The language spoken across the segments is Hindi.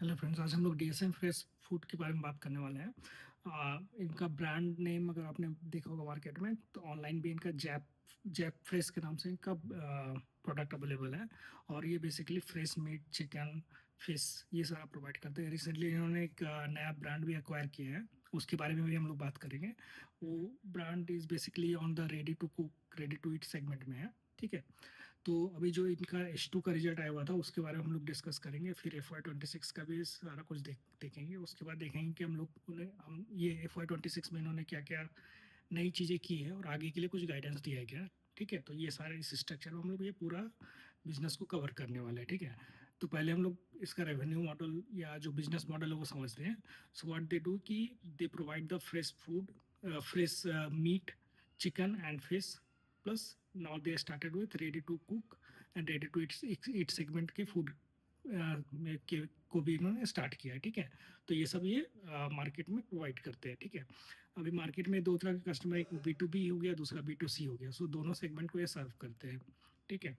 हेलो फ्रेंड्स, आज हम लोग डीएसएम फ्रेश फूड के बारे में बात करने वाले हैं। इनका ब्रांड नेम अगर आपने देखा होगा मार्केट में, तो ऑनलाइन भी इनका जैप जैप फ्रेश के नाम से इनका प्रोडक्ट अवेलेबल है। और ये basically fresh meat, chicken, fish ये सारा प्रोवाइड करते हैं। रिसेंटली इन्होंने एक नया ब्रांड भी एक्वायर किया है, उसके बारे में भी हम लोग बात करेंगे। वो brand is basically on the ready to cook, ready to eat segment में है। ठीक है। तो अभी जो इनका H2 का रिजल्ट आया हुआ था उसके बारे में हम लोग डिस्कस करेंगे, फिर FY26 का भी सारा कुछ देखेंगे। उसके बाद देखेंगे कि हम ये FY26 में इन्होंने क्या क्या नई चीज़ें की है और आगे के लिए कुछ गाइडेंस दिया है क्या। ठीक है, तो ये सारे इस स्ट्रक्चर में हम लोग ये पूरा बिजनेस को कवर करने वाले हैं। ठीक है, तो पहले हम लोग इसका रेवेन्यू मॉडल या जो बिजनेस मॉडल है वो समझते हैं। सो व्हाट दे डू कि they provide the fresh food, fresh meat, chicken and fish, plus now they started with ready to cook and ready to eat segment के फूड के को भी इन्होंने स्टार्ट किया है। ठीक है, तो ये सब ये मार्केट में प्रोवाइड करते हैं। ठीक है, अभी मार्केट में दो तरह के कस्टमर, एक B2B हो गया, दूसरा B2C हो गया। सो दोनों सेगमेंट को ये सर्व करते हैं। ठीक है,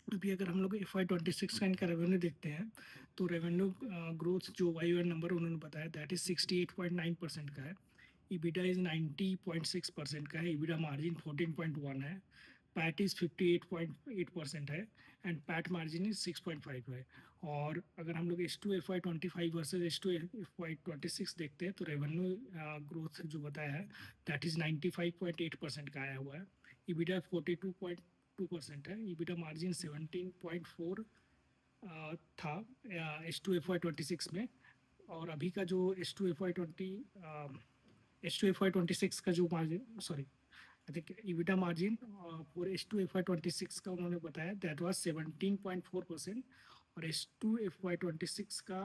अभी अगर हम लोग FY26 का इनका रेवेन्यू देखते हैं, तो रेवेन्यू ग्रोथ जो YoY नंबर उन्होंने बताया दैट इज 68.9% का है। ईबिटा इज 90.6% का है। ईबिटा मार्जिन 14.1 है। पैट इज 58.8% है एंड पैट मार्जिन इज 6.5 है। और अगर हम लोग H2 FY25 versus H2 FY26 देखते हैं, तो रेवेन्यू ग्रोथ जो बताया है दैट इज 95.8% का आया हुआ है। ईबिटा 42.2% है। ईबिटा मार्जिन 17.4 था H2 FY26 में। और अभी का जो H2 FY26 का जो margin, sorry, I think EBITDA margin for H2 FY26 का उन्होंने बताया दैट वाज 17.4%। और H2 FY26 का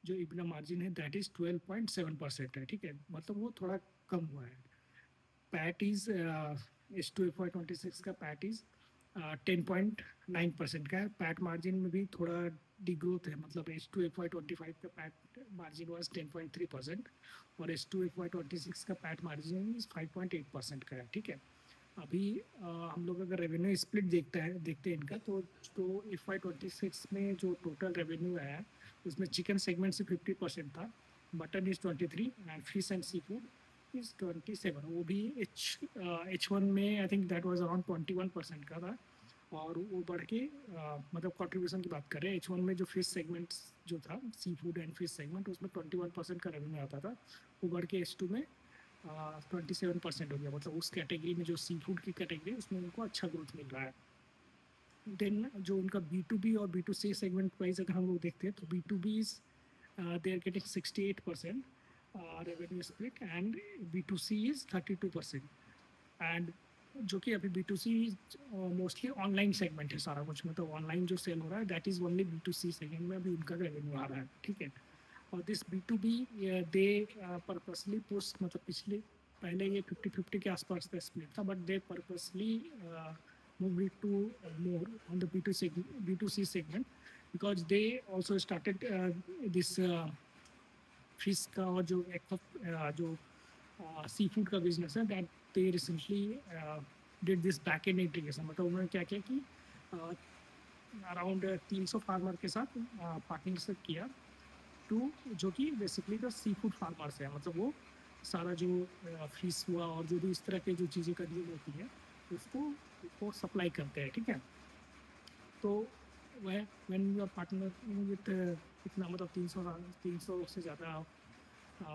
जो ईबिटा मार्जिन है दैट इज 12.7% है। ठीक है, मतलब वो थोड़ा कम हुआ है। पैट इज H2 FY26 का पैट इज 10.9% का है। पैट मार्जिन में भी थोड़ा डिग्रोथ है, मतलब H2 FY25 का पैट मार्जिन वाज 10.3% और H2 FY26 का पैट मार्जिन इज 5.8% का है। ठीक है, अभी हम लोग अगर रेवेन्यू स्प्लिट देखते हैं इनका, तो FY26 में जो टोटल रेवेन्यू आया उसमें चिकन सेगमेंट से 50% था, mutton is 23 and fish and sea food is 27। वो भी H1 में I think that was around 21% का था। और वो बढ़ के मतलब कंट्रीब्यूशन की बात करें, H1 में जो फिश सेगमेंट जो था, sea food and fish segment, उसमें 21% का रेवेन्यू आता था। वो बढ़ के H2 में 27% हो गया। मतलब उस कैटेगरी में जो सी फूड की कैटेगरी उसमें उनको अच्छा ग्रोथ मिल रहा है। देन जो उनका B2B और B2C सेगमेंट वाइज अगर हम लोग देखते हैं, तो B2B is they are getting 68% revenue split and B2C is 32%। And जो कि अभी B2C मोस्टली ऑनलाइन सेगमेंट है सारा कुछ, मतलब ऑनलाइन जो सेल हो रहा है that is only B2C segment में अभी उनका रेवेन्यू आ रहा है। ठीक है, और this B2B they purposely push, मतलब पिछले पहले ये 50-50 के आसपास का स्प्लिट था, but they purposely moved it to more on the B2C segment because they also started this fish का और जो जो सी फूड का बिजनेस है that they recently did this back and integration. मतलब उन्होंने क्या किया कि अराउंड 300 फार्मर के साथ पार्टनरशिप किया टू, जो कि basically the sea food farmers है। मतलब वो सारा जो फिश हुआ और जो भी इस तरह की जो चीज़ें कंज्यूम होती है उसको सप्लाई करते हैं। ठीक है, तो वह when you are partner with इतना, मतलब 300 से ज़्यादा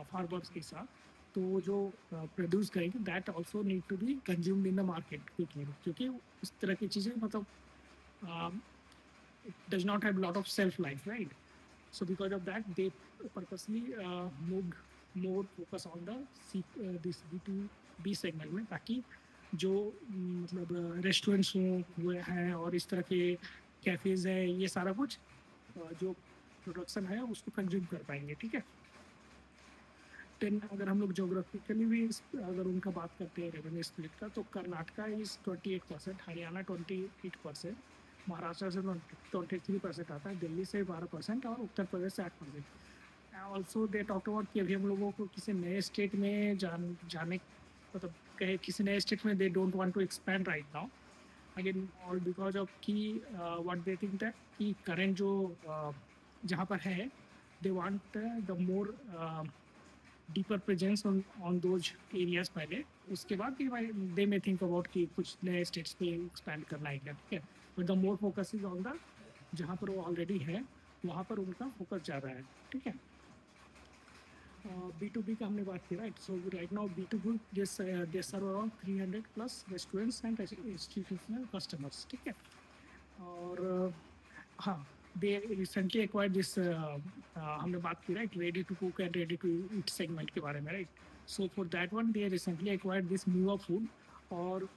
फार्मर्स के साथ, तो वो जो प्रोड्यूस करेंगे that also need to be consumed in the market quickly, क्योंकि इस तरह की चीज़ें मतलब it does not have lot of self life, right? So because of that, they purposely moved more focus on the this B2B segment में, ताकि जो मतलब रेस्टोरेंट्स हुए हैं और इस तरह के कैफेज है, ये सारा कुछ जो प्रोडक्शन है उसको कंज्यूम कर पाएंगे। ठीक है, देन अगर हम लोग जोग्राफिकली भी अगर उनका बात करते हैं रेवेन्यू स्प्लिट का, तो कर्नाटका इज 28%, हरियाणा 28%, महाराष्ट्र से 23% आता है, दिल्ली से 12% और उत्तर प्रदेश से 8%। ऑल्सो दे टॉक अबाउट कि अभी हम लोगों को किसी नए स्टेट में जाने, मतलब कहे किसी नए स्टेट में they don't want to expand right now again, और बिकॉज ऑफ कि व्हाट दे थिंक दैट कि करेंट जो जहाँ पर है they want the more deeper presence on those areas पहले, उसके बाद they may think about कि कुछ नए states पे expand करना है क्या, ठीक है, but the more focus is on the जहाँ पर वो already है वहाँ पर उनका focus ज़्यादा है, ठीक है. B2B का हमने बात की, right? So right now B2B they serve around 300 plus restaurants and institutional customers, ठीक है. और हाँ, they recently acquired this हमने बात की, right? Ready to cook and ready to eat segment के बारे में, right? So for that one they recently acquired this Miwa Food और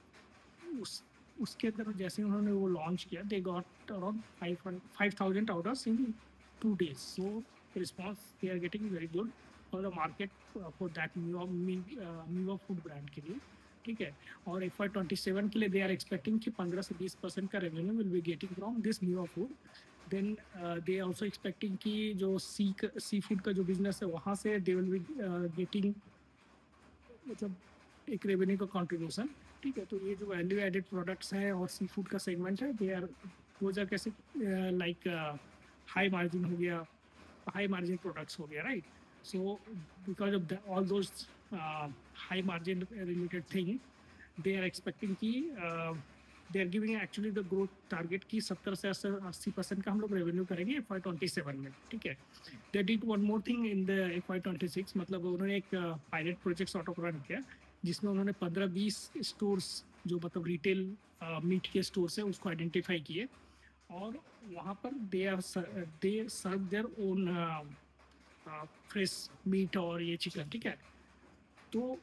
उसके अंदर जैसे उन्होंने वो लॉन्च किया, they got around 5,000 orders in 2 days. So the response they are getting very good for the market for that Miwa Food brand के लिए, ठीक है. और FY27 के लिए दे आर एक्सपेक्टिंग कि 15 से 20% का revenue will be getting from this new food. Then they also expecting कि जो सी फूड का जो बिजनेस है वहाँ से दे विल बी गेटिंग मतलब एक रेवेन्यू का कंट्रीब्यूशन, ठीक है. तो ये जो वैल्यू एडेड प्रोडक्ट्स हैं और सी फूड का सेगमेंट है, दे आर वो जा कैसे लाइक हाई मार्जिन हो गया, हाई मार्जिन प्रोडक्ट्स हो गया, right. So because of all those high margin related thing, they are expecting कि they are giving actually the growth target की 70 से 80% का हम लोग रेवेन्यू करेंगे FY27 में, ठीक है. They did one more thing in the FY26, मतलब उन्होंने एक pilot project sort of run किया जिसमें उन्होंने 15-20 स्टोर्स जो मतलब रिटेल मीट के स्टोर्स है उसको आइडेंटिफाई किए और वहाँ पर दे सर्व देयर ओन फ्रेश मीट और ये चिकन, ठीक है. तो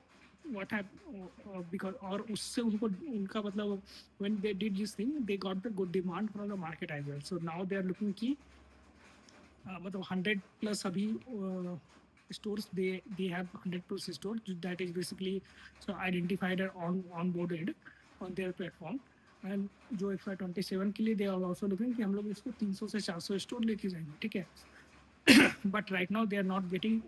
व्हाट हैप बिकॉज और उससे उनको उनका मतलब when they did this thing they got the good demand from the market as well. So now they are looking की मतलब 100 प्लस अभी stores they have 100 plus stores that is basically so identified and onboarded on their platform. And जो FY27 के लिए दे आर ऑल्सो लुकिंग कि हम लोग इसको 300 से 400 स्टोर लेके जाएंगे, ठीक है. But right now they are not getting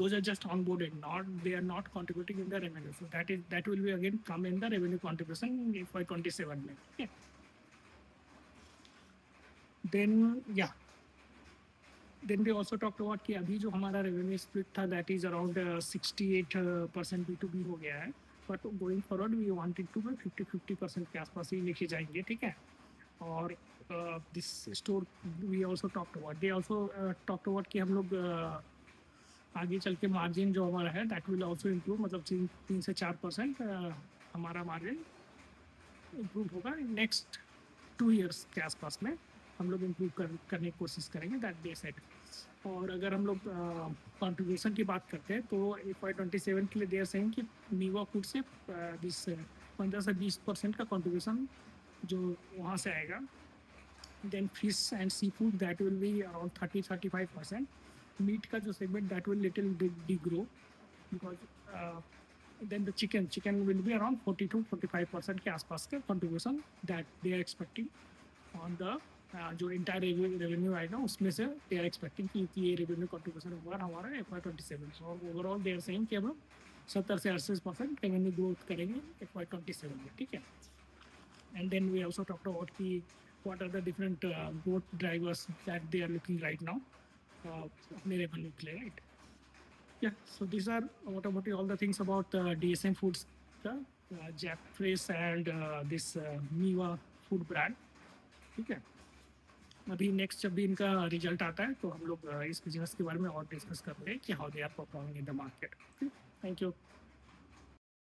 those are just onboarded, not they are not contributing in the revenue. So that will be again come in the revenue contribution in FY27 में, okay. Then we also talked about कि अभी जो हमारा revenue split था that is around 68% B2B हो गया है, but going forward we wanted to 50% के आसपास ही लेके जाएंगे, ठीक है. और this store we also talked about, they also talked about कि हम लोग आगे चल के मार्जिन जो हमारा है that will also improve, मतलब 3 से 4% हमारा मार्जिन इम्प्रूव होगा नेक्स्ट 2 years के आसपास में हम लोग इम्प्रूव करने की कोशिश करेंगे, दैट दे सेट. और अगर हम लोग कंट्रीब्यूशन की बात करते हैं तो FY27 के लिए देर सेइंग कि मीवा फूड से दिस 15 से 20% का कंट्रीब्यूशन जो वहाँ से आएगा. Then fish and sea food that will be around 30-35%. Meat का जो segment that will little big grow because then the chicken will be around 40-45% के आसपास के contribution that they are expecting on the जो इंटायर रेवेन्यू आएगा उसमें से दे आर एक्सपेक्टिंग कि ये रेवेन्यू कंट्रीब्यूशन होगा हमारा FY27. और ओवरऑल दे आर सेइंग कि हम लोग 70 से 80% रेवेन्यू ग्रोथ करेंगे FY27 में, ठीक है. And then we also talked about कि what are the different growth drivers that they are looking right now अपने रेवेन्यू के लिए, right. Yeah, so these are motamoti all the things about DSM Foods, Jack Fresh and this Miwa food brand, ठीक है. अभी नेक्स्ट जब भी इनका रिजल्ट आता है तो हम लोग इस बिजनेस के बारे में और डिस्कस करते हैं कि how they are performing in the market. Thank you.